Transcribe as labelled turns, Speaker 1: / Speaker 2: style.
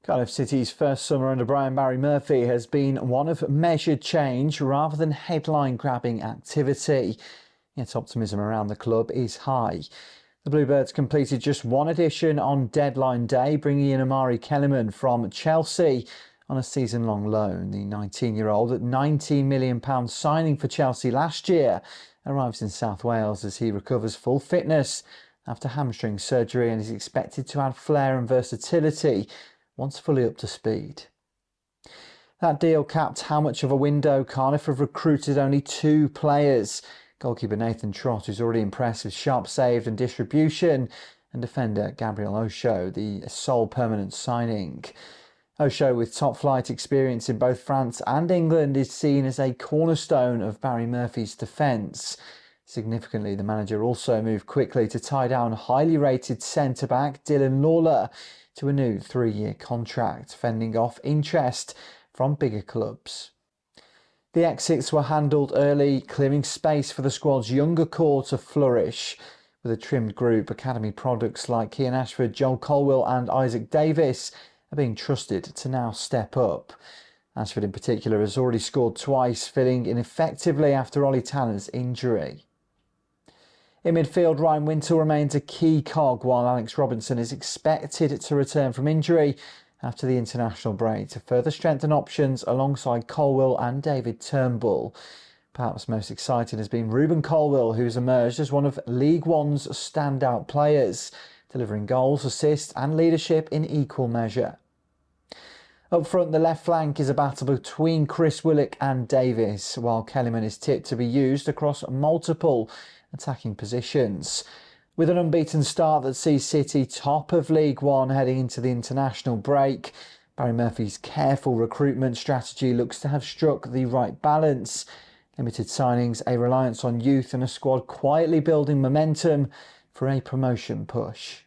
Speaker 1: Cardiff City's first summer under Barry Murphy has been one of measured change rather than headline-grabbing activity. Yet optimism around the club is high. The Bluebirds completed just one addition on deadline day, bringing in Omari Kellyman from Chelsea on a season-long loan. The 19-year-old, at £19 million signing for Chelsea last year, arrives in South Wales as he recovers full fitness after hamstring surgery and is expected to add flair and versatility once fully up to speed. That deal capped how much of a window Cardiff have recruited only 2 players. Goalkeeper Nathan Trott, who's already impressed with sharp save and distribution, and defender Gabriel Osho, the sole permanent signing. Osho, with top-flight experience in both France and England, is seen as a cornerstone of Barry Murphy's defence. Significantly, the manager also moved quickly to tie down highly rated centre-back Dylan Lawler to a new 3-year contract, fending off interest from bigger clubs. The exits were handled early, clearing space for the squad's younger core to flourish. With a trimmed group, academy products like Kian Ashford, Joel Colwill and Isaac Davis are being trusted to now step up. Ashford in particular has already scored twice, filling in effectively after Ollie Tanner's injury. In midfield, Ryan Wintle remains a key cog, while Alex Robinson is expected to return from injury after the international break to further strengthen options alongside Colwill and David Turnbull. Perhaps most exciting has been Ruben Colwill, who's emerged as one of League One's standout players, delivering goals, assists and leadership in equal measure. Up front, the left flank is a battle between Chris Willock and Davis, while Kellyman is tipped to be used across multiple attacking positions. With an unbeaten start that sees City top of League One heading into the international break, Barry Murphy's careful recruitment strategy looks to have struck the right balance. Limited signings, a reliance on youth and a squad quietly building momentum for a promotion push.